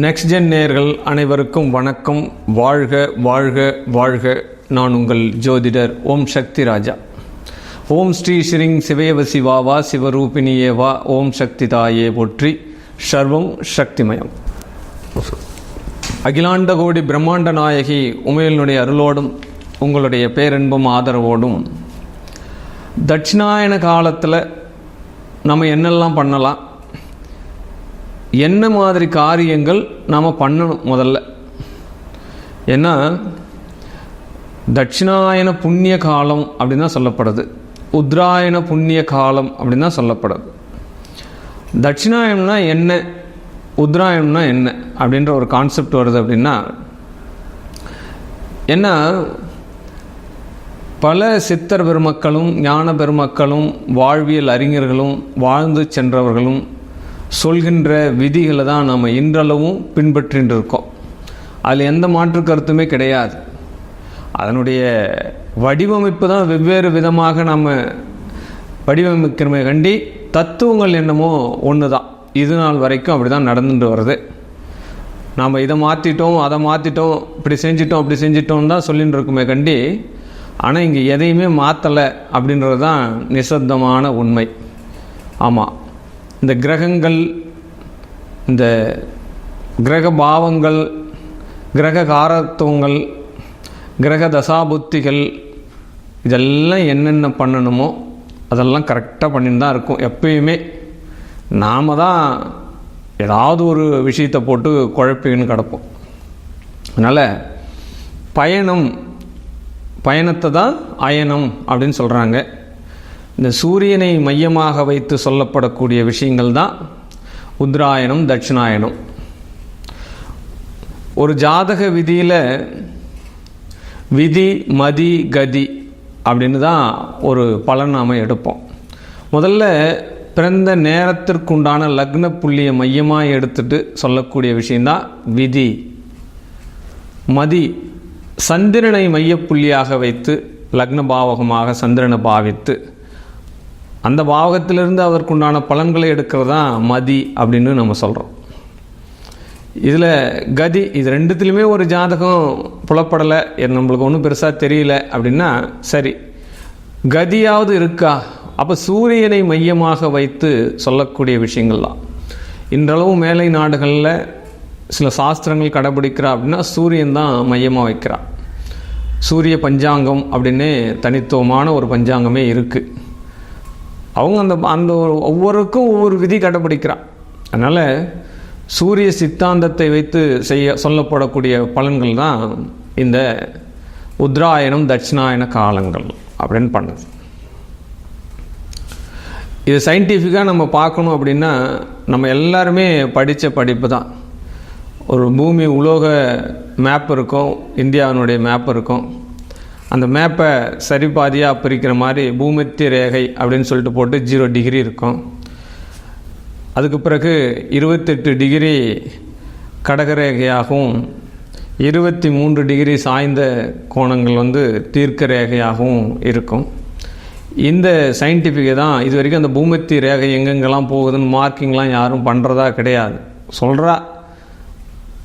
Next gen நேயர்கள் அனைவருக்கும் வணக்கம். வாழ்க வாழ்க வாழ்க. நான் உங்கள் ஜோதிடர் ஓம் சக்தி ராஜா. ஓம் ஸ்ரீ ஸ்ரீங் சிவயவ சிவாவா சிவரூபிணியேவா. ஓம் சக்தி தாயே போற்றி. சர்வம் சக்திமயம். அகிலாண்ட கோடி பிரம்மாண்ட நாயகி உமையனுடைய அருளோடும் உங்களுடைய பேரன்பும் ஆதரவோடும் தட்சிணாயன காலத்தில் நம்ம என்னெல்லாம் பண்ணலாம், என்ன மாதிரி காரியங்கள் நாம் பண்ணணும் முதல்ல. ஏன்னா தட்சிணாயன புண்ணிய காலம் அப்படின்னு தான் சொல்லப்படுது, உத்ராயண புண்ணிய காலம் அப்படின்னு தான் சொல்லப்படுது. தட்சிணாயனம்னா என்ன, உத்ராயணம்னா என்ன அப்படின்ற ஒரு கான்செப்ட் வருது. அப்படின்னா என்ன, பல சித்தர் பெருமக்களும் ஞான பெருமக்களும் வாழ்வியல் அறிஞர்களும் வாழ்ந்து சென்றவர்களும் சொல்கின்ற விதிகளை தான் நம்ம இன்றளவும் பின்பற்றிட்டு இருக்கோம். அதில் எந்த மாற்று கருத்துமே கிடையாது. அதனுடைய வடிவமைப்பு தான் வெவ்வேறு விதமாக நம்ம வடிவமைக்கிறமே கண்டி தத்துவங்கள் என்னமோ ஒன்று தான். இது நாள் வரைக்கும் அப்படி தான் நடந்துட்டு வருது. நாம் இதை மாற்றிட்டோம், அதை மாற்றிட்டோம், இப்படி செஞ்சிட்டோம், அப்படி செஞ்சிட்டோம் தான் சொல்லிட்டு இருக்குமே கண்டி, ஆனால் இங்கே எதையுமே மாற்றலை அப்படின்றது தான் நிசப்தமான உண்மை. ஆமாம், இந்த கிரகங்கள், இந்த கிரக பாவங்கள், கிரக காரத்துவங்கள், கிரக தசாபுத்திகள், இதெல்லாம் என்னென்ன பண்ணணுமோ அதெல்லாம் கரெக்டாக பண்ணிட்டு தான் இருக்கும். எப்பயுமே நாம் தான் ஏதாவது ஒரு விஷயத்தை போட்டு குழப்பின்னு கிடப்போம். அதனால் பயணத்தை தான் அயனம் அப்படின்னு சொல்கிறாங்க. இந்த சூரியனை மையமாக வைத்து சொல்லப்படக்கூடிய விஷயங்கள் தான் உத்ராயணம் தட்சிணாயனம். ஒரு ஜாதக விதியில் விதி மதி கதி அப்படின்னு தான் ஒரு பலன் நாம் எடுப்போம். முதல்ல பிறந்த நேரத்திற்குண்டான லக்ன புள்ளியை மையமாக எடுத்துட்டு சொல்லக்கூடிய விஷயந்தான் விதி. மதி சந்திரனை மையப்புள்ளியாக வைத்து லக்ன பாவகமாக சந்திரனை பாவித்து அந்த பாவகத்திலிருந்து அதற்குண்டான பலன்களை எடுக்கிறது தான் மதி அப்படின்னு நம்ம சொல்கிறோம். இதில் கதி, இது ரெண்டுத்துலேயுமே ஒரு ஜாதகம் புலப்படலை, நம்மளுக்கு ஒன்றும் பெருசாக தெரியல அப்படின்னா சரி, கதியாவது இருக்கா? அப்போ சூரியனை மையமாக வைத்து சொல்லக்கூடிய விஷயங்கள் தான். இன்றளவு மேலை நாடுகளில் சில சாஸ்திரங்கள் கடைபிடிக்கிறா அப்படின்னா சூரியன் தான் மையமாக வைக்கிறா. சூரிய பஞ்சாங்கம் அப்படின்னு தனித்துவமான ஒரு பஞ்சாங்கமே இருக்குது. அவங்க அந்த ஒவ்வொருக்கும் ஒவ்வொரு விதி கடைபிடிக்கிறான். அதனால் சூரிய சித்தாந்தத்தை வைத்து சொல்லப்படக்கூடிய பலன்கள் தான் இந்த உத்ராயணம் தட்சிணாயன காலங்கள் அப்படின்னு பண்ணுது. இது சயின்டிஃபிக்காக நம்ம பார்க்கணும் அப்படின்னா நம்ம எல்லாருமே படித்த படிப்பு தான். ஒரு பூமி உலோக மேப் இருக்கும், இந்தியாவினுடைய மேப் இருக்கும். அந்த மேப்பை சரிபாதியாக பிரிக்கிற மாதிரி பூமத்திய ரேகை அப்படின்னு சொல்லிட்டு போட்டு 0 டிகிரி இருக்கும். அதுக்கு பிறகு 28 டிகிரி கடகரேகையாகவும் 23 டிகிரி சாய்ந்த கோணங்கள் தீர்க்க ரேகையாகவும் இருக்கும். இந்த சயின்டிஃபிக்கை தான் இது வரைக்கும் அந்த பூமத்திய ரேகை எங்கெங்கெல்லாம் போகுதுன்னு மார்க்கிங்லாம் யாரும் பண்ணுறதா கிடையாது, சொல்கிறா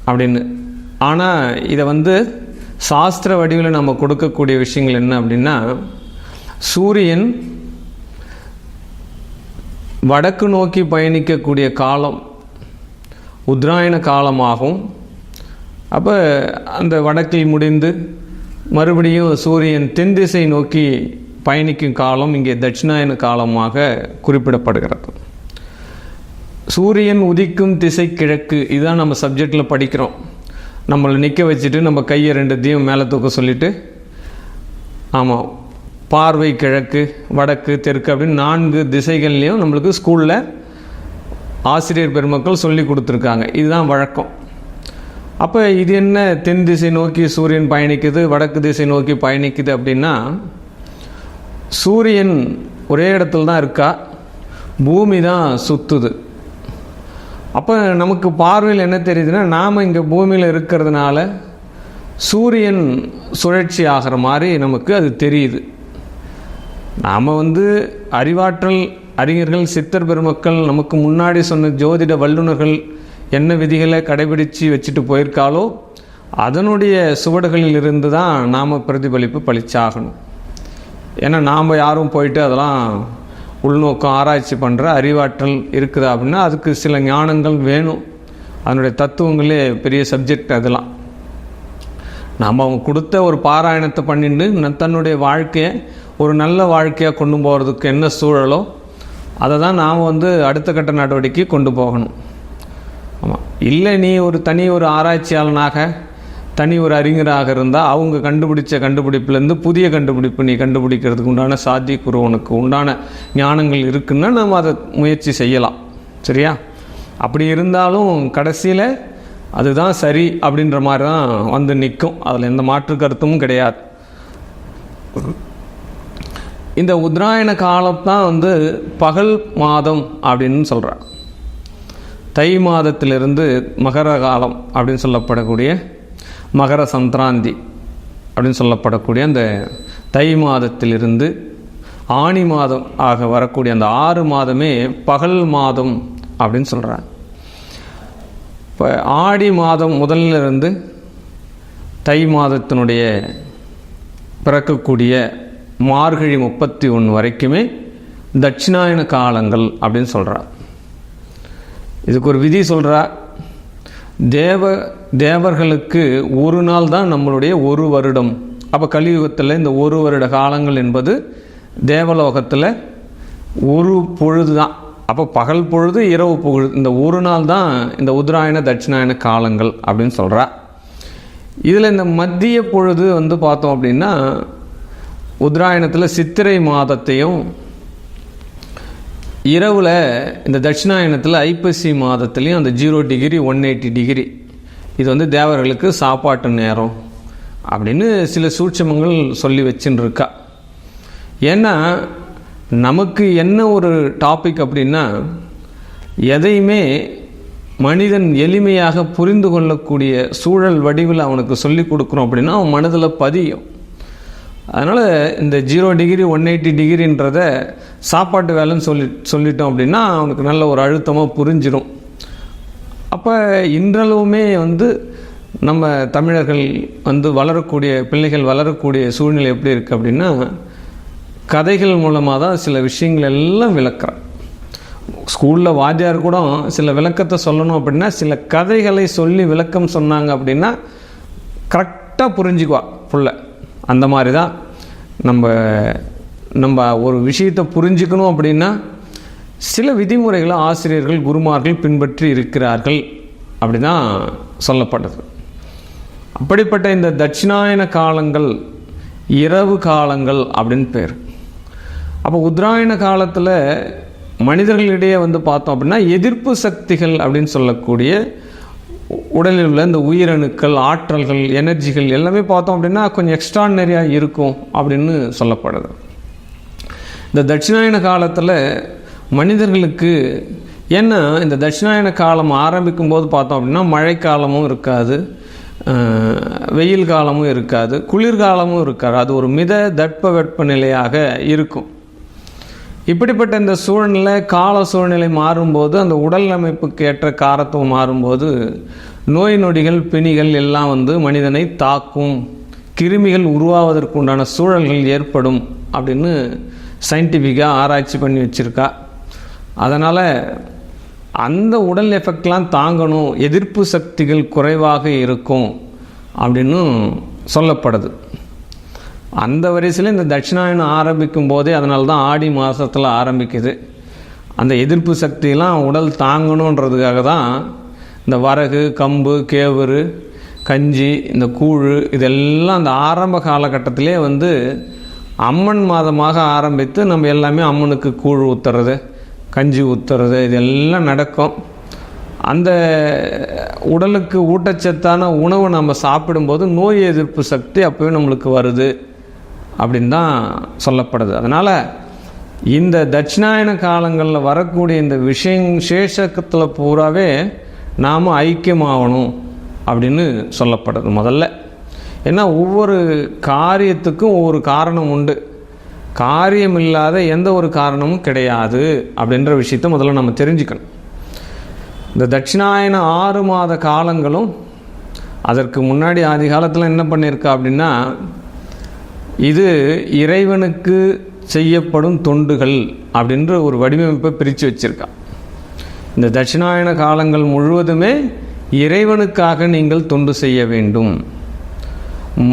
அப்படின்னு. ஆனால் இதை சாஸ்திர வடிவில் நம்ம கொடுக்கக்கூடிய விஷயங்கள் என்ன அப்படின்னா, சூரியன் வடக்கு நோக்கி பயணிக்கக்கூடிய காலம் உத்ராயண காலமாகும். அப்போ அந்த வடக்கில் முடிந்து மறுபடியும் சூரியன் தென் திசை நோக்கி பயணிக்கும் காலம் இங்கே தட்சிணாயன காலமாக குறிப்பிடப்படுகிறது. சூரியன் உதிக்கும் திசை கிழக்கு, இதுதான் நம்ம சப்ஜெக்டில் படிக்கிறோம். நம்மளை நிற்க வச்சுட்டு நம்ம கையை 2த்தையும் மேலே தூக்க சொல்லிவிட்டு, ஆமாம், பார்வை கிழக்கு வடக்கு தெற்கு அப்படின்னு 4 திசைகள்லேயும் நம்மளுக்கு ஸ்கூலில் ஆசிரியர் பெருமக்கள் சொல்லி கொடுத்துருக்காங்க. இதுதான் வழக்கம். அப்போ இது என்ன, தென் திசை நோக்கி சூரியன் பயணிக்குது, வடக்கு திசை நோக்கி பயணிக்குது அப்படின்னா, சூரியன் ஒரே இடத்துல தான் இருக்கா, பூமி தான் சுற்றுது. அப்போ நமக்கு பார்வையில் என்ன தெரியுதுன்னா, நாம் இங்கே பூமியில் இருக்கிறதுனால சூரியன் சுழற்சி ஆகிற மாதிரி நமக்கு அது தெரியுது. நாம் அறிவாற்றல் அறிஞர்கள் சித்தர் பெருமக்கள் நமக்கு முன்னாடி சொன்ன ஜோதிட வல்லுநர்கள் என்ன விதிகளை கடைபிடித்து வச்சுட்டு போயிருக்காளோ அதனுடைய சுவடுகளில் இருந்து தான் நாம் பிரதிபலிப்பு பளிச்சாகணும். ஏன்னா நாம் யாரும் போயிட்டு அதெல்லாம் உள்நோக்கம் ஆராய்ச்சி பண்ணுற அறிவாற்றல் இருக்குதா அப்படின்னா அதுக்கு சில ஞானங்கள் வேணும். அதனுடைய தத்துவங்களே பெரிய சப்ஜெக்ட். அதெல்லாம் நாம் அவங்க கொடுத்த ஒரு பாராயணத்தை பண்ணிட்டு தன்னுடைய வாழ்க்கையை ஒரு நல்ல வாழ்க்கையாக கொண்டு போகிறதுக்கு என்ன சூழலோ அதை தான் நாம் அடுத்த கட்ட நடவடிக்கை கொண்டு போகணும். ஆமாம், இல்லை நீ ஒரு ஆராய்ச்சியாளனாக தனி ஒரு அறிஞராக இருந்தால் அவங்க கண்டுபிடிச்ச கண்டுபிடிப்புலேருந்து புதிய கண்டுபிடிப்பு நீ கண்டுபிடிக்கிறதுக்கு உண்டான சாத்தியக்கூறு உனக்கு உண்டான ஞானங்கள் இருக்குன்னா நம்ம அதை முயற்சி செய்யலாம். சரியா? அப்படி இருந்தாலும் கடைசியில் அதுதான் சரி அப்படின்ற மாதிரி தான் நிற்கும். அதில் எந்த மாற்று கருத்தும் கிடையாது. இந்த உத்தராயண காலம் தான் பகல் மாதம் அப்படின்னு சொல்கிறார். தை மாதத்திலிருந்து மகர காலம் அப்படின்னு சொல்லப்படக்கூடிய மகர சங்கராந்தி அப்படின்னு சொல்லப்படக்கூடிய அந்த தை மாதத்திலிருந்து ஆனி மாதம் ஆக வரக்கூடிய அந்த 6 மாதமே பகல் மாதம் அப்படின்னு சொல்கிறார். இப்போ ஆடி மாதம் முதல்ல இருந்து தை மாதத்தினுடைய பிறக்கக்கூடிய மார்கழி 31 வரைக்குமே தட்சிணாயன காலங்கள் அப்படின்னு சொல்கிறார். இதுக்கு ஒரு விதி சொல்கிறார். தேவர்களுக்கு ஒரு நாள் தான் நம்மளுடைய ஒரு வருடம். அப்போ கலியுகத்தில் இந்த ஒரு வருட காலங்கள் என்பது தேவலோகத்தில் ஒரு பொழுது தான். அப்போ பகல் பொழுது இரவு பொழுது இந்த ஒரு நாள் தான் இந்த உத்தராயண தட்சிணாயன காலங்கள் அப்படின்னு சொல்கிறா. இதில் இந்த மத்திய பொழுது பார்த்தோம் அப்படின்னா உத்தராயணத்தில் சித்திரை மாதத்தையும் இரவில் இந்த தட்சிணாயனத்தில் ஐப்பசி மாதத்துலேயும் அந்த 0 டிகிரி 180 டிகிரி இது தேவர்களுக்கு சாப்பாட்டு நேரம் அப்படின்னு சில சூட்சமங்கள் சொல்லி வச்சுன்னு இருக்கா. ஏன்னா நமக்கு என்ன ஒரு டாபிக் அப்படின்னா எதையுமே மனிதன் எளிமையாக புரிந்து கொள்ளக்கூடிய சூழல் வடிவில் அவனுக்கு சொல்லி கொடுக்குறோம் அப்படின்னா அவன் மனதில் பதியும். அதனால் இந்த 0 டிகிரி 180 டிகிரின்றத சாப்பாட்டு வேலைன்னு சொல்லிட்டோம் அப்படின்னா அவனுக்கு நல்ல ஒரு அழுத்தமாக புரிஞ்சிடும். அப்போ இன்றளவுமே நம்ம தமிழர்கள் வளரக்கூடிய பிள்ளைகள் வளரக்கூடிய சூழ்நிலை எப்படி இருக்குது அப்படின்னா கதைகள் மூலமாக தான் சில விஷயங்கள் எல்லாம் விளக்குறான். ஸ்கூலில் வாத்தியார் கூட சில விளக்கத்தை சொல்லணும் அப்படின்னா சில கதைகளை சொல்லி விளக்கம் சொன்னாங்க அப்படின்னா கரெக்டாக புரிஞ்சுக்குவா புள்ள. அந்த மாதிரி தான் நம்ம ஒரு விஷயத்தை புரிஞ்சுக்கணும் அப்படின்னா சில விதிமுறைகளை ஆசிரியர்கள் குருமார்கள் பின்பற்றி இருக்கிறார்கள் அப்படி தான் சொல்லப்பட்டது. அப்படிப்பட்ட இந்த தட்சிணாயன காலங்கள் இரவு காலங்கள் அப்படின்னு பேர். அப்போ உத்தராயண காலத்தில் மனிதர்களிடையே பார்த்தோம் அப்படின்னா எதிர்ப்பு சக்திகள் அப்படின்னு சொல்லக்கூடிய உடலில் உள்ள இந்த உயிரணுக்கள் ஆற்றல்கள் எனர்ஜிகள் எல்லாமே பார்த்தோம் அப்படின்னா கொஞ்சம் எக்ஸ்ட்ரானரியாக இருக்கும் அப்படின்னு சொல்லப்படுது. இந்த தட்சிணாயன காலத்தில் மனிதர்களுக்கு ஏன்னா இந்த தட்சிணாயன காலம் ஆரம்பிக்கும் போது பார்த்தோம் அப்படின்னா மழைக்காலமும் இருக்காது, வெயில் காலமும் இருக்காது, குளிர்காலமும் இருக்காது. அது ஒரு மித தட்ப வெப்பநிலையாக இருக்கும். இப்படிப்பட்ட இந்த சூழ்நிலை கால சூழ்நிலை மாறும்போது அந்த உடல் அமைப்புக்கு ஏற்ற காரத்துவம் மாறும்போது நோய் நொடிகள் பிணிகள் எல்லாம் மனிதனை தாக்கும், கிருமிகள் உருவாவதற்கு உண்டான சூழல்கள் ஏற்படும் அப்படின்னு சயின்டிஃபிக்காக ஆராய்ச்சி பண்ணி வச்சுருக்கா. அதனால் அந்த உடல் எஃபெக்ட்லாம் தாங்கணும், எதிர்ப்பு சக்திகள் குறைவாக இருக்கும் அப்படின்னு சொல்லப்படுது. அந்த வரிசையில் இந்த தட்சிணாயனம் ஆரம்பிக்கும் போதே அதனால தான் ஆடி மாதத்தில் ஆரம்பிக்குது. அந்த எதிர்ப்பு சக்தியெல்லாம் உடல் தாங்கணுன்றதுக்காக தான் இந்த வரகு கம்பு கேவுரு கஞ்சி இந்த கூழ் இதெல்லாம் அந்த ஆரம்ப காலகட்டத்திலே அம்மன் மாதமாக ஆரம்பித்து நம்ம எல்லாமே அம்மனுக்கு கூழ் ஊற்றுறது கஞ்சி ஊற்றுறது இதெல்லாம் நடக்கும். அந்த உடலுக்கு ஊட்டச்சத்தான உணவு நம்ம சாப்பிடும்போது நோய் எதிர்ப்பு சக்தி அப்போவே நம்மளுக்கு வருது அப்படின்னு தான் சொல்லப்படுது. அதனால் இந்த தட்சிணாயன காலங்களில் வரக்கூடிய இந்த விசேஷத்தில் பூராவே நாம் ஐக்கியமாகணும் அப்படின்னு சொல்லப்படுது முதல்ல. ஏன்னா ஒவ்வொரு காரியத்துக்கும் ஒவ்வொரு காரணம் உண்டு, காரியம் இல்லாத எந்த ஒரு காரணமும் கிடையாது அப்படின்ற விஷயத்தை முதல்ல நம்ம தெரிஞ்சுக்கணும். இந்த தட்சிணாயன 6 மாத காலங்களும் அதற்கு முன்னாடி ஆதி காலத்தில் என்ன பண்ணியிருக்கா அப்படின்னா, இது இறைவனுக்கு செய்யப்படும் தொண்டுகள் அப்படின்ற ஒரு வடிவமைப்பை பிரித்து வச்சிருக்கா. இந்த தட்சிணாயன காலங்கள் முழுவதுமே இறைவனுக்காக நீங்கள் தொண்டு செய்ய வேண்டும்.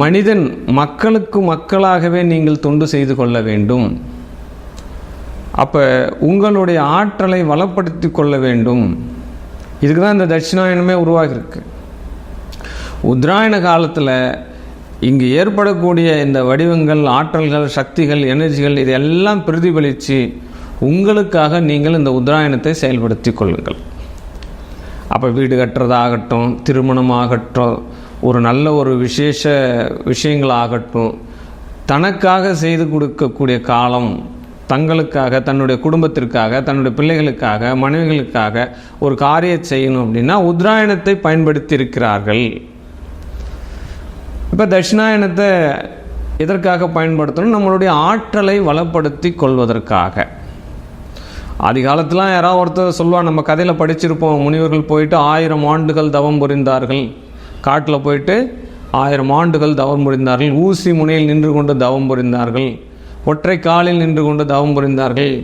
மனிதன் மக்களுக்கு மக்களாகவே நீங்கள் தொண்டு செய்து கொள்ள வேண்டும். அப்போ உங்களுடைய ஆற்றலை வளப்படுத்தி கொள்ள வேண்டும். இதுக்கு தான் இந்த தட்சிணாயனமே உருவாகியிருக்கு. உத்தராயண காலத்தில் இங்கு ஏற்படக்கூடிய இந்த வடிவங்கள், ஆற்றல்கள், சக்திகள், எனர்ஜிகள் இதெல்லாம் பிரதிபலித்து உங்களுக்காக நீங்கள் இந்த உத்தராயணத்தை செயல்படுத்தி கொள்ளுங்கள். அப்போ வீடு கட்டுறதாகட்டும், திருமணமாகட்டும், ஒரு நல்ல ஒரு விசேஷ விஷயங்களாகட்டும், தனக்காக செய்து கொடுக்கக்கூடிய காலம், தங்களுக்காக, தன்னுடைய குடும்பத்திற்காக, தன்னுடைய பிள்ளைகளுக்காக, மனைவிகளுக்காக ஒரு காரியம் செய்யணும் அப்படின்னா உத்தராயணத்தை பயன்படுத்தி இருக்கிறார்கள். இப்போ தட்சிணாயனத்தை எதற்காக பயன்படுத்தணும்? நம்மளுடைய ஆற்றலை வளப்படுத்தி கொள்வதற்காக. ஆதி காலத்தில் யாராவது ஒருத்தர் சொல்லுவாள், நம்ம கதையில் படிச்சிருப்போம், முனிவர்கள் போயிட்டு 1000 ஆண்டுகள் தவம் புரிந்தார்கள், காட்டில் போயிட்டு 1000 ஆண்டுகள் தவம் புரிந்தார்கள், ஊசி முனையில் நின்று கொண்டு தவம் புரிந்தார்கள், ஒற்றை காலில் நின்று கொண்டு தவம் புரிந்தார்கள்.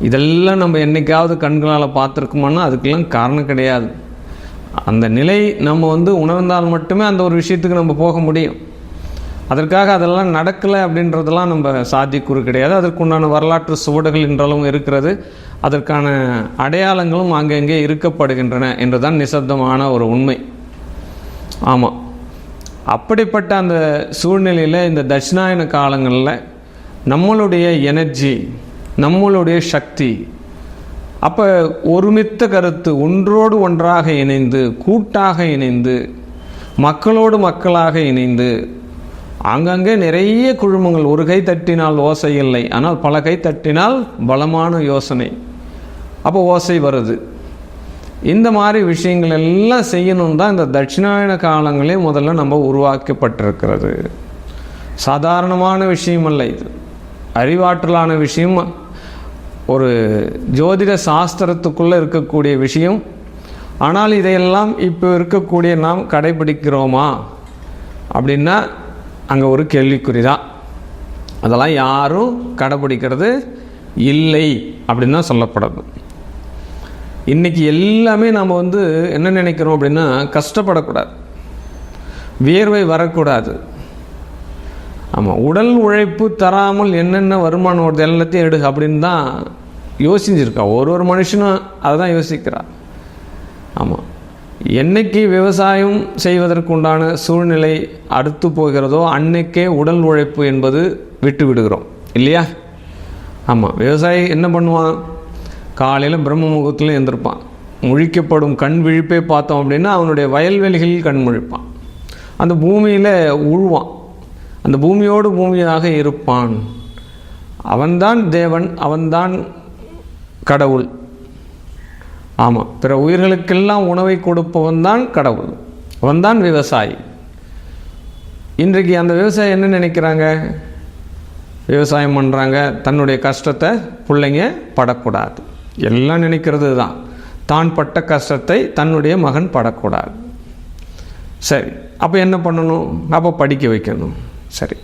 இதெல்லாம் நம்ம என்னைக்காவது கண்களால் பார்த்துருக்கோமான்னா அதுக்கெல்லாம் காரணம் கிடையாது. அந்த நிலை நம்ம உணர்ந்தால் மட்டுமே அந்த ஒரு விஷயத்துக்கு நம்ம போக முடியும். அதற்காக அதெல்லாம் நடக்கலை அப்படின்றதெல்லாம் நம்ம சாத்தியக்கூறு கிடையாது. அதற்குண்டான வரலாற்று சுவடுகள் என்றாலும் இருக்கிறது, அதற்கான அடையாளங்களும் அங்கங்கே இருக்கப்படுகின்றன என்றுதான் நிசப்தமான ஒரு உண்மை. ஆமாம், அப்படிப்பட்ட அந்த சூழ்நிலையில் இந்த தட்சிணாயன காலங்களில் நம்மளுடைய எனர்ஜி, நம்மளுடைய சக்தி, அப்போ ஒருமித்த கருத்து, ஒன்றோடு ஒன்றாக இணைந்து, கூட்டாக இணைந்து, மக்களோடு மக்களாக இணைந்து, அங்கங்கே நிறைய குழுமங்கள், ஒரு கை தட்டினால் ஓசை இல்லை, ஆனால் பல கை தட்டினால் பலமான யோசனை, அப்போ ஓசை வருது. இந்த மாதிரி விஷயங்கள் எல்லாம் செய்யணும் தான் இந்த தட்சிணாயன காலங்களே முதல்ல நம்ம உருவாக்கப்பட்டிருக்கிறது. சாதாரணமான விஷயம் அல்ல, இது அறிவாற்றலான விஷயம், ஒரு ஜோதிட சாஸ்திரத்துக்குள்ளே இருக்கக்கூடிய விஷயம். ஆனால் இதையெல்லாம் இப்போ இருக்கக்கூடிய நாம் கடைபிடிக்கிறோமா அப்படின்னா அங்கே ஒரு கேள்விக்குறி தான். அதெல்லாம் யாரும் கடைபிடிக்கிறது இல்லை அப்படின்னு தான் சொல்லப்படுது. இன்றைக்கி எல்லாமே நாம் என்ன நினைக்கிறோம் அப்படின்னா, கஷ்டப்படக்கூடாது, வியர்வை வரக்கூடாது. ஆமாம், உடல் உழைப்பு தராமல் என்னென்ன வருமானம் வருது எல்லாத்தையும் எடு அப்படின்னு தான் யோசிச்சிருக்கா. ஒரு மனுஷனும் அதை தான் யோசிக்கிறா. ஆமாம், என்னைக்கு விவசாயம் செய்வதற்குண்டான சூழ்நிலை அடுத்து போகிறதோ அன்னைக்கே உடல் உழைப்பு என்பது விட்டு விடுகிறோம் இல்லையா? ஆமாம், விவசாயி என்ன பண்ணுவான்? காலையில் பிரம்ம முகூர்த்தத்தில் எழுந்திருப்பான். முழிக்கப்படும் கண் விழிப்பே பார்த்தோம் அப்படின்னா அவனுடைய வயல்வெளிகளில் கண் முழிப்பான், அந்த பூமியில் உழுவான், அந்த பூமியோடு பூமியாக இருப்பான். அவன்தான் தேவன், அவன்தான் கடவுள். ஆமாம், பிற உயிர்களுக்கெல்லாம் உணவை கொடுப்பவன் தான் கடவுள், அவன்தான் விவசாயி. இன்றைக்கு அந்த விவசாயி என்ன நினைக்கிறாங்க? விவசாயம் பண்ணுறாங்க, தன்னுடைய கஷ்டத்தை பிள்ளைங்க படக்கூடாது, எல்லாம் நினைக்கிறது தான். தான் பட்ட கஷ்டத்தை தன்னுடைய மகன் படக்கூடாது. சரி, அப்போ என்ன பண்ணணும்? அப்போ படிக்க வைக்கணும். சரி,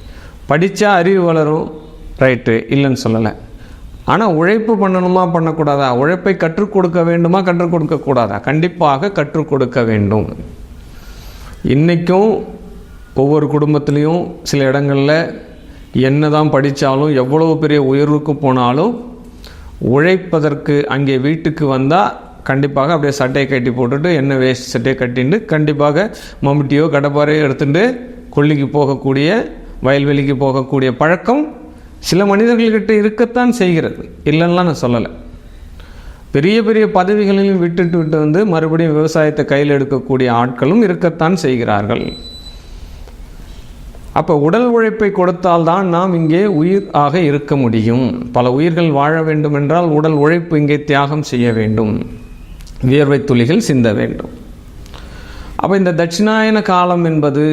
படித்தா அறிவு வளரும், ரைட்டு, இல்லைன்னு சொல்லலை. ஆனால் உழைப்பு பண்ணணுமா பண்ணக்கூடாதா? உழைப்பை கற்றுக் கொடுக்க வேண்டுமா கற்றுக் கொடுக்கக்கூடாதா? கண்டிப்பாக கற்றுக் கொடுக்க வேண்டும். இன்றைக்கும் ஒவ்வொரு குடும்பத்துலேயும் சில இடங்களில் என்ன தான் படித்தாலும், எவ்வளவு பெரிய உயர்வுக்கு போனாலும், உழைப்பதற்கு அங்கே வீட்டுக்கு வந்தால் கண்டிப்பாக அப்படியே சட்டையை கட்டி போட்டுட்டு, என்ன வேஸ்ட் சட்டையை கட்டிட்டு, கண்டிப்பாக மம்முட்டியோ கடப்பாரையோ எடுத்துகிட்டு கொல்லிக்கு போகக்கூடிய, வயல்வெளிக்கு போகக்கூடிய பழக்கம் சில மனிதர்கள்கிட்ட இருக்கத்தான் செய்கிறது, இல்லைன்னா நான் சொல்லலை. பெரிய பெரிய பதவிகளிலும் விட்டு மறுபடியும் விவசாயத்தை கையில் எடுக்கக்கூடிய ஆட்களும் இருக்கத்தான் செய்கிறார்கள். அப்போ உடல் உழைப்பை கொடுத்தால்தான் நாம் இங்கே உயிர் ஆக இருக்க முடியும். பல உயிர்கள் வாழ வேண்டும் என்றால் உடல் உழைப்பு இங்கே தியாகம் செய்ய வேண்டும், வியர்வை துளிகள் சிந்த வேண்டும். அப்போ இந்த தட்சிணாயன காலம் என்பது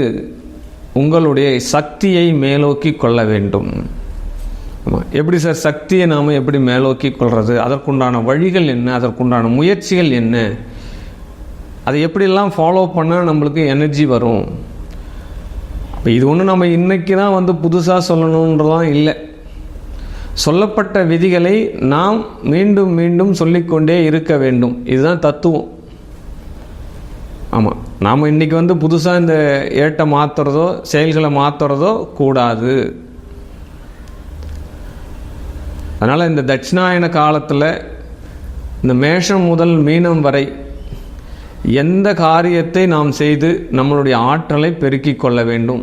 உங்களுடைய சக்தியை மேலோக்கி கொள்ள வேண்டும். எப்படி சார் சக்தியை நாம் எப்படி மேலோக்கி கொள்வது? அதற்குண்டான வழிகள் என்ன? அதற்குண்டான முயற்சிகள் என்ன? அதை எப்படிலாம் ஃபாலோ பண்ணால் நம்மளுக்கு எனர்ஜி வரும். இப்போ இது ஒன்று நம்ம இன்றைக்கி தான் புதுசாக சொல்லணுன்றதான் இல்லை. சொல்லப்பட்ட விதிகளை நாம் மீண்டும் மீண்டும் சொல்லிக்கொண்டே இருக்க வேண்டும். இதுதான் தத்துவம். ஆமாம், நாம் இன்றைக்கி புதுசாக இந்த ஏட்டை மாற்றுறதோ செயல்களை மாற்றுறதோ கூடாது. அதனால் இந்த தட்சிணாயன காலத்தில் இந்த மேஷம் முதல் மீனம் வரை எந்த காரியத்தை நாம் செய்து நம்மளுடைய ஆற்றலை பெருக்கிக் கொள்ள வேண்டும்,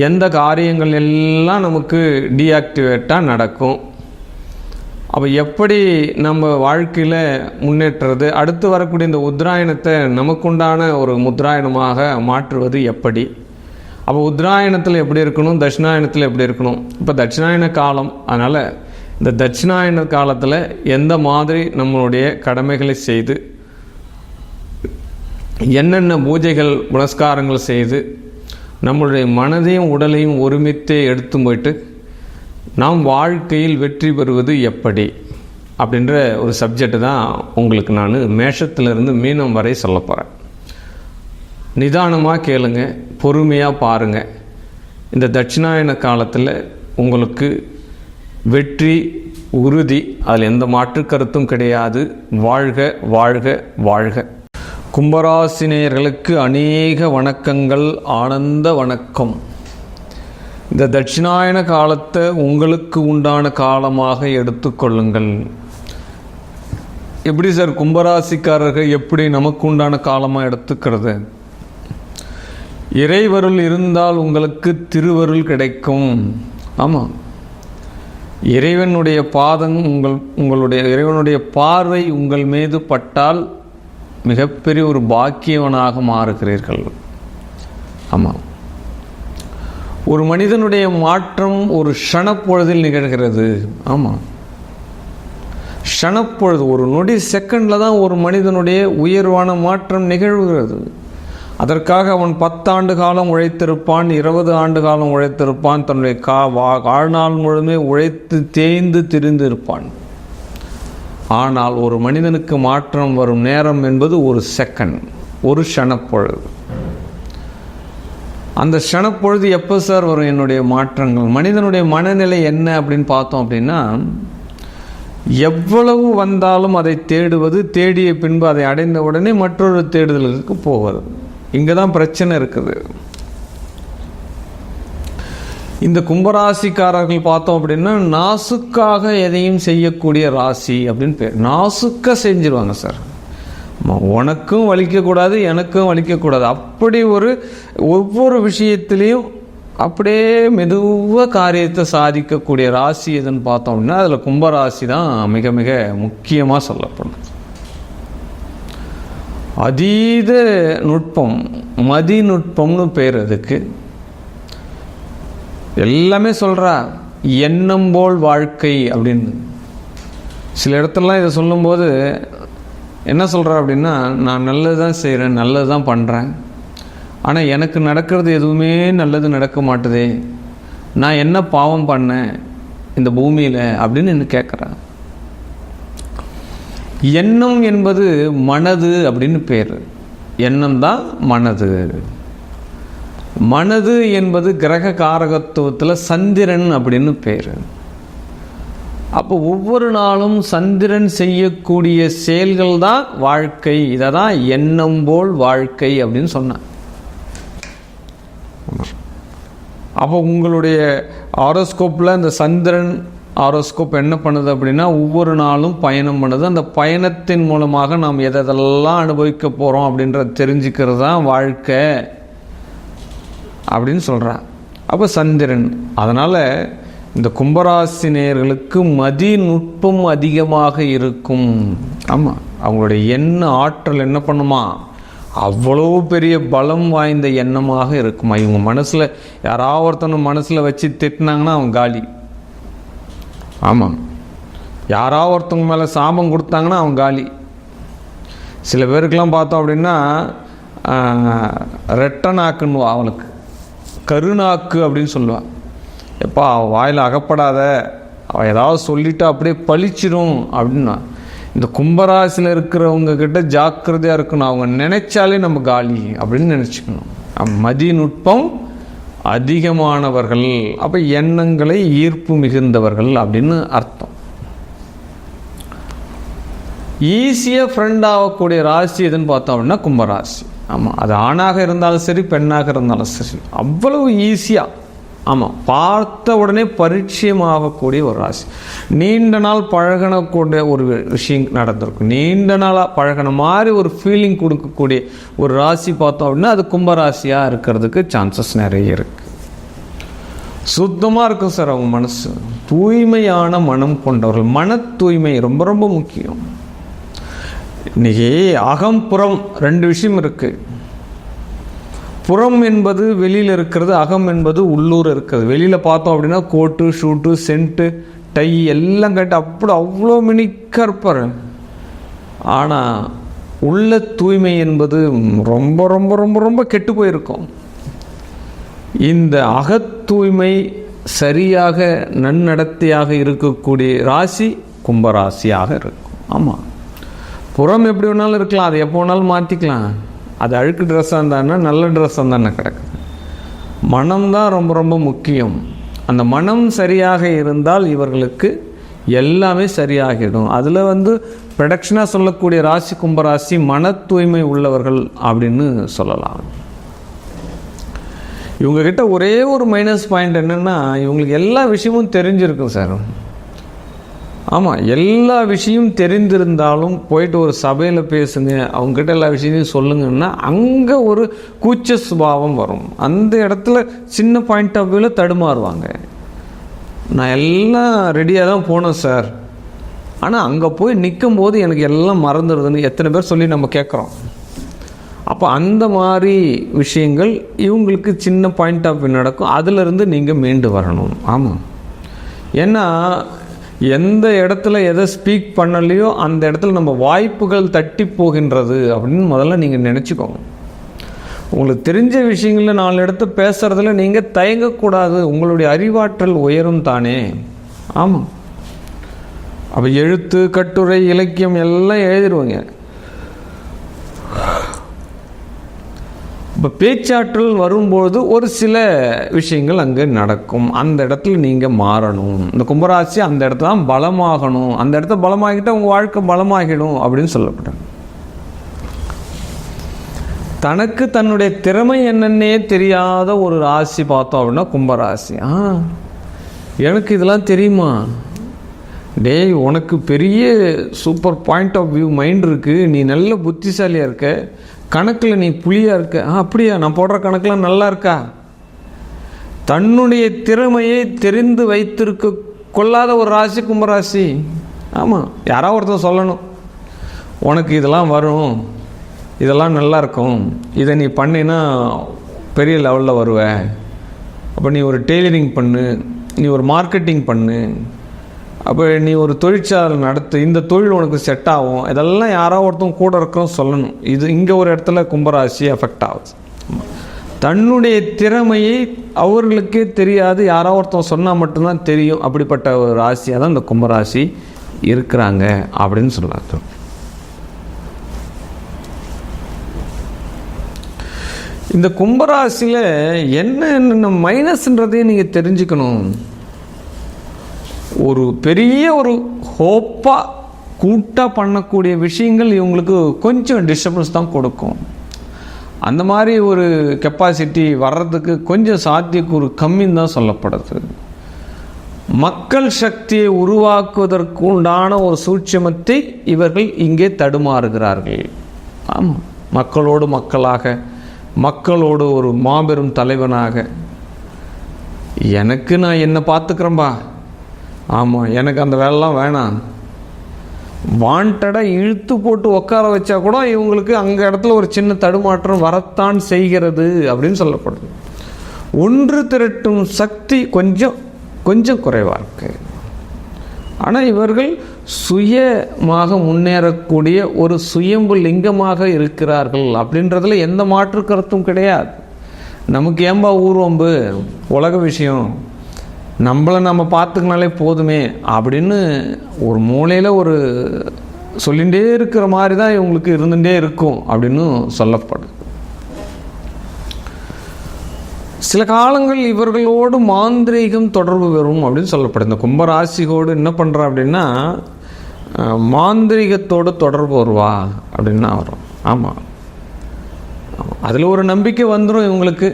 எந்த காரியங்கள் எல்லாம் நமக்கு டீஆக்டிவேட்டாக நடக்கும், அப்போ எப்படி நம்ம வாழ்க்கையில் முன்னேற்றுறது, அடுத்து வரக்கூடிய இந்த உத்தராயணத்தை நமக்குண்டான ஒரு முத்ராயணமாக மாற்றுவது எப்படி, அப்போ உத்தராயணத்தில் எப்படி இருக்கணும், தட்சிணாயணத்தில் எப்படி இருக்கணும். இப்போ தட்சிணாயன காலம், அதனால் இந்த தட்சிணாயன காலத்தில் எந்த மாதிரி நம்மளுடைய கடமைகளை செய்து என்னென்ன பூஜைகள் புனஸ்காரங்கள் செய்து நம்மளுடைய மனதையும் உடலையும் ஒருமித்தே எடுத்து போயிட்டு நாம் வாழ்க்கையில் வெற்றி பெறுவது எப்படி அப்படின்ற ஒரு சப்ஜெக்டு தான் உங்களுக்கு நான் மேஷத்திலிருந்து மீனம் வரை சொல்ல போகிறேன். நிதானமாக கேளுங்க, பொறுமையாக பாருங்கள். இந்த தட்சிணாயன காலத்தில் உங்களுக்கு வெற்றி உறுதி, அதில் எந்த மாற்று கருத்தும் கிடையாது. வாழ்க வாழ்க வாழ்க. கும்பராசினியர்களுக்கு அநேக வணக்கங்கள், ஆனந்த வணக்கம். இந்த தட்சிணாயன காலத்தை உங்களுக்கு உண்டான காலமாக எடுத்துக்கொள்ளுங்கள். எப்படி சார் கும்பராசிக்காரர்கள் எப்படி நமக்கு உண்டான காலமாக எடுத்துக்கிறது? இறைவருள் இருந்தால் உங்களுக்கு திருவருள் கிடைக்கும். ஆமாம், இறைவனுடைய பாதம் உங்களுடைய இறைவனுடைய பார்வை உங்கள் மீது பட்டால் மிகப்பெரிய ஒரு பாக்கியவனாக மாறுகிறீர்கள். ஆமாம், ஒரு மனிதனுடைய மாற்றம் ஒரு க்ஷணப்பொழுதில் நிகழ்கிறது. ஆமாம், க்ஷணப்பொழுது, ஒரு நொடி செகண்டில் தான் ஒரு மனிதனுடைய உயர்வான மாற்றம் நிகழ்கிறது. அதற்காக அவன் 10 ஆண்டு காலம் உழைத்திருப்பான், 20 ஆண்டு காலம் உழைத்திருப்பான், தன்னுடைய வாழ்நாள் முழுமே உழைத்து தேய்ந்து திரிந்திருப்பான். ஆனால் ஒரு மனிதனுக்கு மாற்றம் வரும் நேரம் என்பது ஒரு செகண்ட், ஒரு க்ஷணப்பொழுது. அந்த க்ஷணப்பொழுது எப்போ சார் வரும் என்னுடைய மாற்றங்கள்? மனிதனுடைய மனநிலை என்ன அப்படின்னு பார்த்தோம் அப்படின்னா, எவ்வளவு வந்தாலும் அதை தேடுவது, தேடிய பின்பு அதை அடைந்த உடனே மற்றொரு தேடுதலுக்கு போவது. இங்கே தான் பிரச்சனை இருக்குது. இந்த கும்பராசிக்காரர்கள் பார்த்தோம் அப்படின்னா நாசுக்காக எதையும் செய்யக்கூடிய ராசி அப்படின்னு பேர். நாசுக்காக செஞ்சிருவாங்க சார். உனக்கும் வலிக்கக்கூடாது, எனக்கும் வலிக்கக்கூடாது, அப்படி ஒவ்வொரு விஷயத்திலையும் அப்படியே மெதுவாக காரியத்தை சாதிக்கக்கூடிய ராசி எதுன்னு பார்த்தோம் அப்படின்னா அதில் கும்பராசி தான் மிக மிக முக்கியமாக சொல்லப்படும். அதீத நுட்பம், மதிநுட்பம்னு பேர் அதுக்கு. எல்லாமே சொல்கிறா எண்ணம் போல் வாழ்க்கை அப்படின்னு. சில இடத்துலலாம் இதை சொல்லும்போது என்ன சொல்கிறா அப்படின்னா, நான் நல்லது தான் செய்கிறேன், நல்லது தான் பண்ணுறேன், ஆனால் எனக்கு நடக்கிறது எதுவுமே நல்லது நடக்க மாட்டுதே, நான் என்ன பாவம் பண்ணேன் இந்த பூமியில் அப்படின்னு என்ன கேட்குறா. எண்ணம் என்பது மனது அப்படின்னு பேர். எண்ணம் தான் மனது. மனது என்பது கிரக காரகத்துவத்தில் சந்திரன் அப்படின்னு பேர். அப்போ ஒவ்வொரு நாளும் சந்திரன் செய்யக்கூடிய செயல்கள் தான் வாழ்க்கை. இதை தான் எண்ணம் போல் வாழ்க்கை அப்படின்னு சொன்னான். அப்போ உங்களுடைய ஆரோஸ்கோப்பில் இந்த சந்திரன் ஆரோஸ்கோப் என்ன பண்ணுது அப்படின்னா ஒவ்வொரு நாளும் பயணம் பண்ணுது. அந்த பயணத்தின் மூலமாக நாம் எதெல்லாம் அனுபவிக்க போகிறோம் அப்படின்றத தெரிஞ்சுக்கிறது தான் வாழ்க்கை அப்படின்னு சொல்கிறான். அப்போ சந்திரன். அதனால் இந்த கும்பராசி நேயர்களுக்கு மதிநுட்பம் அதிகமாக இருக்கும். ஆமாம், அவங்களுடைய எண்ண ஆற்றல் என்ன பண்ணுமா, அவ்வளோ பெரிய பலம் வாய்ந்த எண்ணமாக இருக்குமா. இவங்க மனசில் யாராவது ஒருத்தனை மனசில் வச்சு திட்டினாங்கன்னா அவன் காலி. ஆமாம், யாராவது ஒருத்தவங்க மேலே சாபம் கொடுத்தாங்கன்னா அவன் காலி. சில பேருக்கெல்லாம் பார்த்தோம் அப்படின்னா ரெட்டை நாக்குன்னுவா, அவனுக்கு கருநாக்கு அப்படின்னு சொல்லுவாள். எப்பா அவள் வாயில் அகப்படாத, அவள் ஏதாவது சொல்லிவிட்டு அப்படியே பழிச்சிடும் அப்படின்னா. இந்த கும்பராசியில் இருக்கிறவங்க கிட்ட ஜாக்கிரதையாக இருக்கணும். அவங்க நினைச்சாலே நம்ம காலி அப்படின்னு நினச்சிக்கணும். மதிநுட்பம் அதிகமானவர்கள், அப்போ எண்ணங்களை ஈர்ப்பு மிகுந்தவர்கள் அப்படின்னு அர்த்தம். ஈஸியாக ஃப்ரெண்ட் ஆகக்கூடிய ராசி எதுன்னு பார்த்தோம் அப்படின்னா கும்பராசி. ஆமாம், அது ஆணாக இருந்தாலும் சரி பெண்ணாக இருந்தாலும் சரி அவ்வளவு ஈஸியாக, ஆமாம், பார்த்த உடனே பரிச்சயமாகக்கூடிய ஒரு ராசி. நீண்ட நாள் பழகக்கூடிய ஒரு விஷயம் நடந்திருக்கும், நீண்ட நாளாக பழகின மாதிரி ஒரு ஃபீலிங் கொடுக்கக்கூடிய ஒரு ராசி பார்த்தோம் அப்படின்னா அது கும்பராசியாக இருக்கிறதுக்கு சான்சஸ் நிறைய இருக்குது. சுத்தமாக இருக்கும் சார் அவங்க மனசு, தூய்மையான மனம் கொண்டவர்கள். மன தூய்மை ரொம்ப ரொம்ப முக்கியம். இன்னைக்கு அகம் புறம் ரெண்டு விஷயம் இருக்குது. புறம் என்பது வெளியில் இருக்கிறது, அகம் என்பது உள்ளூர் இருக்கிறது. வெளியில் பார்த்தோம் அப்படின்னா கோட்டு ஷூட்டு சென்ட்டு டை எல்லாம் கட்டி அப்படி அவ்வளோ மினிக்காக இருப்பார். ஆனால் உள்ள தூய்மை என்பது ரொம்ப ரொம்ப ரொம்ப ரொம்ப கெட்டு போயிருக்கும். இந்த அகத்தூய்மை சரியாக நன்னடத்தையாக இருக்கக்கூடிய ராசி கும்பராசியாக இருக்கும். ஆமாம், புறம் எப்படி வேணாலும் இருக்கலாம், அது எப்போ வேணாலும் மாற்றிக்கலாம். அது அழுக்கு ட்ரெஸ்ஸாக இருந்தான்னா நல்ல ட்ரெஸ்ஸாக தானே கிடக்குது. மனம்தான் ரொம்ப ரொம்ப முக்கியம். அந்த மனம் சரியாக இருந்தால் இவர்களுக்கு எல்லாமே சரியாகிடும். அதில் ப்ரொடக்ஷனாக சொல்லக்கூடிய ராசி கும்பராசி மன தூய்மை உள்ளவர்கள் அப்படின்னு சொல்லலாம். இவங்ககிட்ட ஒரே ஒரு மைனஸ் பாயிண்ட் என்னென்னா, இவங்களுக்கு எல்லா விஷயமும் தெரிஞ்சிருக்கும் சார். ஆமாம், எல்லா விஷயமும் தெரிந்திருந்தாலும் போயிட்டு ஒரு சபையில் பேசுங்க, அவங்ககிட்ட எல்லா விஷயத்தையும் சொல்லுங்கன்னா அங்கே ஒரு கூச்ச சுபாவம் வரும். அந்த இடத்துல சின்ன பாயிண்ட் ஆஃப் வியூவில் தடுமாறுவாங்க. நான் எல்லாம் ரெடியாக தான் போனேன் சார், ஆனால் அங்கே போய் நிற்கும் போது எனக்கு எல்லாம் மறந்துடுதுன்னு எத்தனை பேர் சொல்லி நம்ம கேட்குறோம். அப்போ அந்த மாதிரி விஷயங்கள் இவங்களுக்கு சின்ன பாயிண்ட் ஆஃப் வியூ நடக்கும். அதிலிருந்து நீங்கள் மீண்டு வரணும். ஆமாம், ஏன்னா எந்த இடத்துல எதை ஸ்பீக் பண்ணலையோ அந்த இடத்துல நம்ம வாய்ப்புகள் தட்டி போகின்றது அப்படின்னு முதல்ல நீங்கள் நினச்சிக்கோங்க. உங்களுக்கு தெரிஞ்ச விஷயங்களில் 4 இடத்த பேசுகிறதுல நீங்கள் தயங்கக்கூடாது. உங்களுடைய அறிவாற்றல் உயரும் தானே. ஆமாம், அப்போ எழுத்து கட்டுரை இலக்கியம் எல்லாம் எழுதிடுவாங்க. இப்போ பேச்சாற்றல் வரும்போது ஒரு சில விஷயங்கள் அங்கே நடக்கும். அந்த இடத்துல நீங்கள் மாறணும். இந்த கும்பராசி அந்த இடத்துல தான் பலமாகணும். அந்த இடத்த பலமாகிட்டால் உங்கள் வாழ்க்கை பலமாகிடும் அப்படின்னு சொல்லப்பட்டாங்க. தனக்கு தன்னுடைய திறமை என்னன்னே தெரியாத ஒரு ராசி பார்த்தோம் அப்படின்னா கும்பராசி. எனக்கு இதெல்லாம் தெரியுமா? டேய், உனக்கு பெரிய super point of view mind இருக்குது, நீ நல்ல புத்திசாலியாக இருக்க, கணக்கில் நீ புலியாக இருக்க. அப்படியா, நான் போடுற கணக்கெலாம் நல்லா இருக்கா? தன்னுடைய திறமையை தெரிந்து வைத்திருக்க கொள்ளாத ஒரு ராசி கும்பராசி. ஆமாம், யாராவது ஒருத்தர் சொல்லணும், உனக்கு இதெல்லாம் வரும், இதெல்லாம் நல்லா இருக்கும், இதை நீ பண்ணினா பெரிய லெவலில் வருவ, அப்போ நீ ஒரு டெய்லரிங் பண்ணு, நீ ஒரு மார்க்கெட்டிங் பண்ணு, அப்போ நீ ஒரு தொழிற்சாலை நடத்து, இந்த தொழில் உனக்கு செட் ஆகும். இதெல்லாம் யாராவது ஒருத்தவங்க கூட இருக்கிறோம் சொல்லணும். இது இங்கே ஒரு இடத்துல கும்பராசி எஃபெக்ட் ஆகுது. தன்னுடைய திறமையை அவர்களுக்கே தெரியாது, யாராவது ஒருத்தவங்க சொன்னால் மட்டும்தான் தெரியும். அப்படிப்பட்ட ஒரு ராசியாக தான் இந்த கும்பராசி இருக்கிறாங்க அப்படின்னு சொல்லலாம். இந்த கும்பராசியில் என்னென்ன மைனஸ்ன்றதையும் நீங்கள் தெரிஞ்சுக்கணும். ஒரு பெரிய ஒரு ஹோப்பாக கூட்டாக பண்ணக்கூடிய விஷயங்கள் இவங்களுக்கு கொஞ்சம் டிஸ்டர்பன்ஸ் தான் கொடுக்கும். அந்த மாதிரி ஒரு கெப்பாசிட்டி வர்றதுக்கு கொஞ்சம் சாத்தியக்கூறு கம்மின்னு தான் சொல்லப்படுது. மக்கள் சக்தியை உருவாக்குவதற்கு உண்டான ஒரு சூட்சமத்தை இவர்கள் இங்கே தடுமாறுகிறார்கள். ஆமாம், மக்களோடு மக்களாக, மக்களோடு ஒரு மாபெரும் தலைவனாக, எனக்கு நான் என்ன பார்த்துக்கிறேன்பா, ஆமாம் எனக்கு அந்த வேலைலாம் வேணாம், வாண்டடாக இழுத்து போட்டு உட்கார வச்சா கூட இவங்களுக்கு அங்கே இடத்துல ஒரு சின்ன தடுமாற்றம் வரத்தான் செய்கிறது அப்படின்னு சொல்லப்படுது. ஒன்று திரட்டும் சக்தி கொஞ்சம் குறைவாக இருக்கு. ஆனால் இவர்கள் சுயமாக முன்னேறக்கூடிய ஒரு சுயம்பு லிங்கமாக இருக்கிறார்கள் அப்படின்றதுல எந்த மாற்று கருத்தும் கிடையாது. நமக்கு ஏம்பா ஊர்வம்பு, உலக விஷயம், நம்மளை நம்ம பார்த்துக்கினாலே போதுமே அப்படின்னு ஒரு மூலையில் ஒரு சொல்லிகிட்டே இருக்கிற மாதிரி தான் இவங்களுக்கு இருந்துகிட்டே இருக்கும் அப்படின்னு சொல்லப்படுது. சில காலங்கள் இவர்களோடு மாந்திரீகம் தொடர்பு வரும் அப்படின்னு சொல்லப்படுது. இந்த கும்பராசியோடு என்ன பண்ணுறா அப்படின்னா மாந்திரீகத்தோடு தொடர்பு வருவா அப்படின்னா வரும். ஆமாம், அதில் ஒரு நம்பிக்கை வந்துடும் இவங்களுக்கு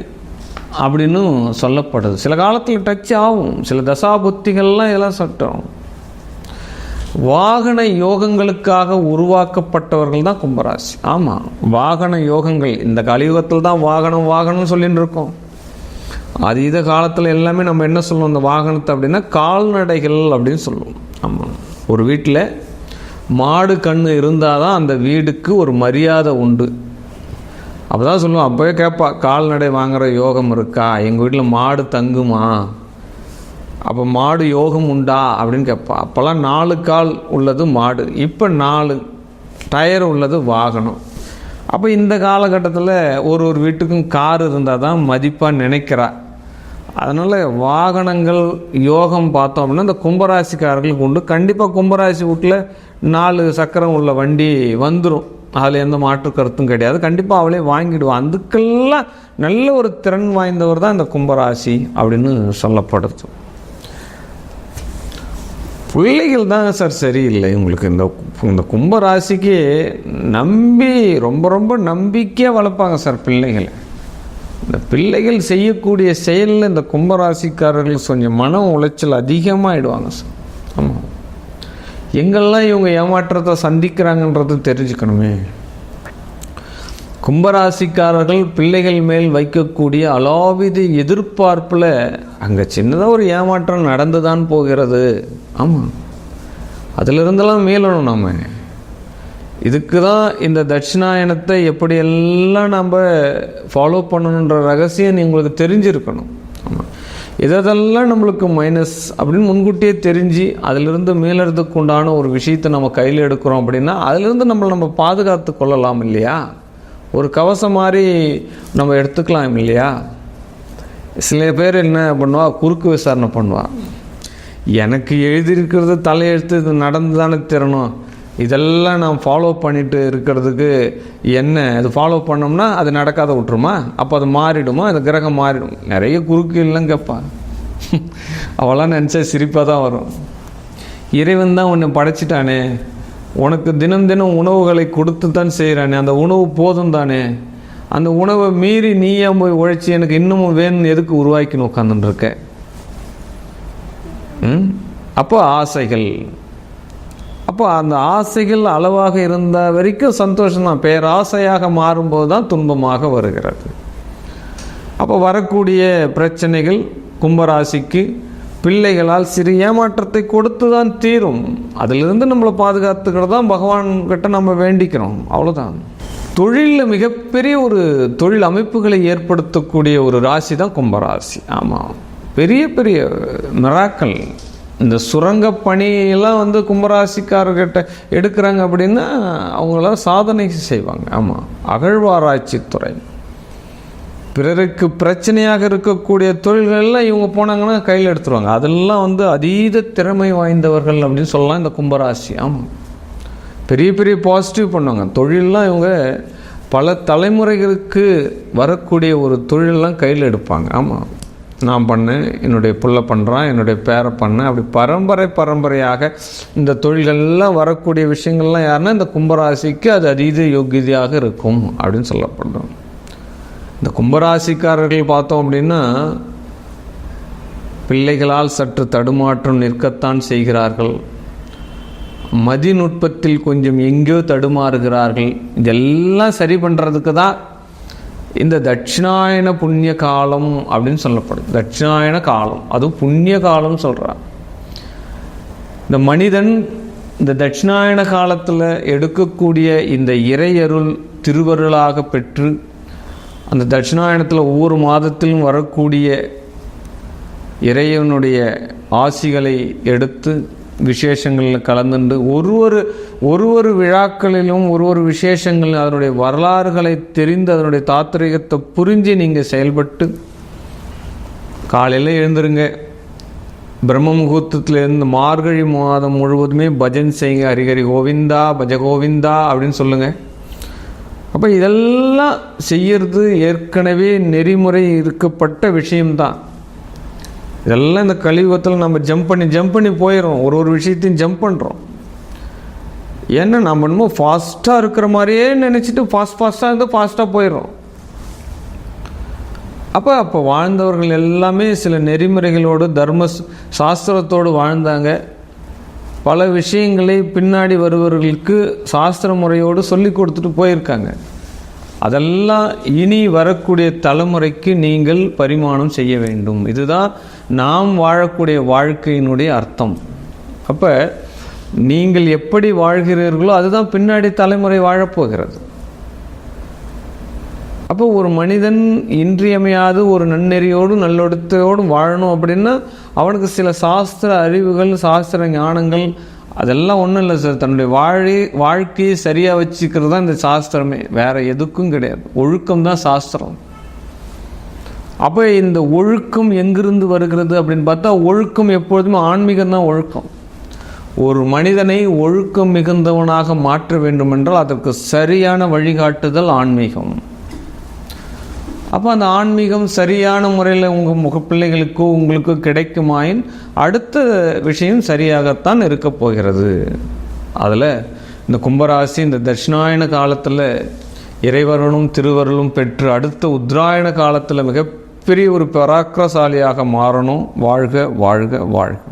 அப்படின்னு சொல்லப்படுது. சில காலத்தில் டச் ஆகும். சில தசாபுத்திகள்லாம் இதெல்லாம் சட்டம். வாகன யோகங்களுக்காக உருவாக்கப்பட்டவர்கள் தான் கும்பராசி. ஆமாம், வாகன யோகங்கள். இந்த கலியுகத்தில் தான் வாகனம் சொல்லிட்டு இருக்கோம். அதீத காலத்தில் எல்லாமே நம்ம என்ன சொல்லுவோம் இந்த வாகனத்தை அப்படின்னா கால்நடைகள் அப்படின்னு சொல்லுவோம். ஆமாம், ஒரு வீட்டில் மாடு கண்ணு இருந்தால் தான் அந்த வீடுக்கு ஒரு மரியாதை உண்டு. அப்போ தான் சொல்லுவோம். அப்போவே கேட்பா, கால்நடை வாங்குகிற யோகம் இருக்கா, எங்கள் வீட்டில் மாடு தங்குமா, அப்போ மாடு யோகம் உண்டா அப்படின்னு கேட்பா. அப்போல்லாம் 4 கால் உள்ளது மாடு, இப்போ 4 டயர் உள்ளது வாகனம். அப்போ இந்த காலகட்டத்தில் ஒரு வீட்டுக்கும் கார் இருந்தால் தான் மதிப்பாக நினைக்கிறா. அதனால் வாகனங்கள் யோகம் பார்த்தோம் அப்படின்னா இந்த கும்பராசிக்காரர்களுக்கு உண்டு. கண்டிப்பாக கும்பராசி வீட்டில் 4 சக்கரம் உள்ள வண்டி வந்துடும். அதில் எந்த மாற்று கருத்தும் கிடையாது. கண்டிப்பாக அவளே வாங்கிடுவான். அதுக்கெல்லாம் நல்ல ஒரு திறன் வாய்ந்தவர் தான் இந்த கும்பராசி அப்படின்னு சொல்லப்படுது. பிள்ளைகள் தான் சார் சரியில்லை உங்களுக்கு. இந்த கும்பராசிக்கு ரொம்ப ரொம்ப நம்பிக்கையாக வளர்ப்பாங்க சார் பிள்ளைகளை. இந்த பிள்ளைகள் செய்யக்கூடிய செயலில் இந்த கும்பராசிக்காரர்கள் கொஞ்சம் மன உளைச்சல் அதிகமாகிடுவாங்க சார். ஆமாம், எங்கெல்லாம் இவங்க ஏமாற்றத்தை சந்திக்கிறாங்கன்றது தெரிஞ்சுக்கணுமே. கும்பராசிக்காரர்கள் பிள்ளைகள் மேல் வைக்கக்கூடிய அலாவித எதிர்பார்ப்பில் அங்கே சின்னதாக ஒரு ஏமாற்றம் நடந்து தான் போகிறது. ஆமாம், அதிலிருந்தெல்லாம் மீளணும். நம்ம இதுக்கு தான் இந்த தட்சிணாயனத்தை எப்படியெல்லாம் நம்ம ஃபாலோ பண்ணணுன்ற ரகசியம் உங்களுக்கு தெரிஞ்சிருக்கணும். ஆமாம், இதெல்லாம் நம்மளுக்கு மைனஸ் அப்படின்னு முன்கூட்டியே தெரிஞ்சு அதிலிருந்து மீளறதுக்கு உண்டான ஒரு விஷயத்தை நம்ம கையில் எடுக்கிறோம் அப்படின்னா அதிலிருந்து நம்ம பாதுகாத்து கொள்ளலாம் இல்லையா. ஒரு கவசம் மாதிரி நம்ம எடுத்துக்கலாம் இல்லையா. சில பேர் என்ன பண்ணுவா, குறுக்கு விசாரணை பண்ணுவா. எனக்கு எழுதியிருக்கிறது தலையெழுத்து, இது நடந்து தானே தரணும், இதெல்லாம் நான் ஃபாலோ பண்ணிட்டு இருக்கிறதுக்கு என்ன, அது ஃபாலோ பண்ணோம்னா அது நடக்காத விட்டுருமா, அப்போ அது மாறிடுமா, அது கிரகம் மாறிடும். நிறைய குறுக்கு இல்லைன்னு கேட்பா. அவளாம் நினச்சா சிரிப்பாக தான் வரும். இறைவன் தான் உன்னை படைச்சிட்டானே, உனக்கு தினம் தினம் உணவுகளை கொடுத்து தான் செய்கிறானே, அந்த உணவு போதும் தானே, அந்த உணவை மீறி நீயா போய் உழைச்சி எனக்கு இன்னமும் வேணும்னு எதுக்கு உருவாக்கின்னு உட்காந்துருக்க. அப்போ ஆசைகள், அப்போ அந்த ஆசைகள் அளவாக இருந்த வரைக்கும் சந்தோஷம்தான். பேராசையாக மாறும்போது தான் துன்பமாக வருகிறது. அப்போ வரக்கூடிய பிரச்சனைகள் கும்பராசிக்கு பிள்ளைகளால் சிறு ஏமாற்றத்தை கொடுத்து தான் தீரும். அதிலிருந்து நம்மளை பாதுகாத்துக்கிறது தான் பகவான்கிட்ட நம்ம வேண்டிக்கிறோம், அவ்வளோதான். தொழிலில் மிகப்பெரிய ஒரு தொழில் அமைப்புகளை ஏற்படுத்தக்கூடிய ஒரு ராசி தான் கும்பராசி. ஆமாம், பெரிய பெரிய மிராக்கள். இந்த சுரங்க பணியெல்லாம் கும்பராசிக்காரர்கிட்ட எடுக்கிறாங்க அப்படின்னா அவங்களாம் சாதனை செய்வாங்க. ஆமாம், அகழ்வாராய்ச்சி துறை, பிறருக்கு பிரச்சனையாக இருக்கக்கூடிய தொழில்கள்லாம் இவங்க போனாங்கன்னா கையில் எடுத்துருவாங்க. அதெல்லாம் அதீத திறமை வாய்ந்தவர்கள் அப்படின்னு சொல்லலாம் இந்த கும்பராசி. ஆமாம், பெரிய பெரிய பாசிட்டிவ் பண்ணுவாங்க. தொழிலெலாம் இவங்க பல தலைமுறைகளுக்கு வரக்கூடிய ஒரு தொழிலெலாம் கையில் எடுப்பாங்க. ஆமாம், நான் பண்ணேன், என்னுடைய புள்ள பண்ணுறான், என்னுடைய பேரை பண்ணேன், அப்படி பரம்பரையாக இந்த தொழில்கள்லாம் வரக்கூடிய விஷயங்கள்லாம் யாருன்னா இந்த கும்பராசிக்கு அது அதீத யோகியதையாக இருக்கும் அப்படின்னு சொல்லப்படுறோம். இந்த கும்பராசிக்காரர்கள் பார்த்தோம் அப்படின்னா பிள்ளைகளால் சற்று தடுமாற்றம் நிற்கத்தான் செய்கிறார்கள். மதிநுட்பத்தில் கொஞ்சம் எங்கேயோ தடுமாறுகிறார்கள். இதெல்லாம் சரி பண்ணுறதுக்கு தான் இந்த தட்சிணாயன புண்ணிய காலம் அப்படின்னு சொல்லப்படுது. தட்சிணாயன காலம், அதுவும் புண்ணிய காலம் சொல்கிறார். இந்த மனிதன் இந்த தட்சிணாயன காலத்தில் எடுக்கக்கூடிய இந்த இறையருள் திருவருளாக பெற்று அந்த தட்சிணாயனத்தில் ஒவ்வொரு மாதத்திலும் வரக்கூடிய இறைவனுடைய ஆசிகளை எடுத்து விசேஷங்களில் கலந்துண்டு ஒரு விழாக்களிலும் ஒரு விசேஷங்கள் அதனுடைய வரலாறுகளை தெரிந்து அதனுடைய தாத்ரீகத்தை புரிஞ்சு நீங்கள் செயல்பட்டு காலையில் எழுந்துருங்க, பிரம்ம முகூர்த்தத்திலேருந்து மார்கழி மாதம் முழுவதுமே பஜன் செய்யுங்க, ஹரிஹரி கோவிந்தா பஜ கோவிந்தா அப்படின்னு சொல்லுங்கள். அப்போ இதெல்லாம் செய்யறது ஏற்கனவே நெறிமுறை இருக்கப்பட்ட விஷயம்தான். இதெல்லாம் இந்த கலியுகத்தில் நம்ம ஜம்ப் பண்ணி போயிடுறோம், ஒரு விஷயத்தையும் ஜம்ப் பண்ணுறோம். ஏன்னா நம்ம இன்னும் ஃபாஸ்ட்டாக இருக்கிற மாதிரியே நினச்சிட்டு ஃபாஸ்ட்டாக இருந்து ஃபாஸ்ட்டாக போயிடுறோம். அப்போ வாழ்ந்தவர்கள் எல்லாமே சில நெறிமுறைகளோடு தர்ம சாஸ்திரத்தோடு வாழ்ந்தாங்க. பல விஷயங்களை பின்னாடி வருபவர்களுக்கு சாஸ்திர முறையோடு சொல்லி கொடுத்துட்டு போயிருக்காங்க. அதெல்லாம் இனி வரக்கூடிய தலைமுறைக்கு நீங்கள் பரிமாணம் செய்ய வேண்டும். இதுதான் நாம் வாழக்கூடிய வாழ்க்கையினுடைய அர்த்தம். அப்போ நீங்கள் எப்படி வாழ்கிறீர்களோ அதுதான் பின்னாடி தலைமுறை வாழப்போகிறது. அப்போ ஒரு மனிதன் இன்றியமையாது ஒரு நன்னெறியோடும் நல்லொழுத்தோடும் வாழணும் அப்படின்னா அவனுக்கு சில சாஸ்திர அறிவுகள், சாஸ்திர ஞானங்கள் அதெல்லாம் ஒன்றும் இல்லை சார். தன்னுடைய வாழ்க்கையை சரியாக வச்சுக்கிறது தான் இந்த சாஸ்திரமே, வேற எதுக்கும் கிடையாது. ஒழுக்கம் தான் சாஸ்திரம். அப்போ இந்த ஒழுக்கம் எங்கிருந்து வருகிறது அப்படின்னு பார்த்தா, ஒழுக்கம் எப்பொழுதுமே ஆன்மீகம் தான் ஒழுக்கம். ஒரு மனிதனை ஒழுக்கம் மிகுந்தவனாக மாற்ற வேண்டும் என்றால் அதற்கு சரியான வழிகாட்டுதல் ஆன்மீகம். அப்போ அந்த ஆன்மீகம் சரியான முறையில் உங்கள் பிள்ளைகளுக்கோ உங்களுக்கோ கிடைக்குமாயின் அடுத்த விஷயம் சரியாகத்தான் இருக்க போகிறது. அதில் இந்த கும்பராசி இந்த தட்சிணாயன காலத்தில் இறைவரனும் திருவருளும் பெற்று அடுத்த உத்தராயண காலத்தில் மிகப்பெரிய ஒரு பராக்கிரசாலியாக மாறணும். வாழ்க வாழ்க வாழ்க.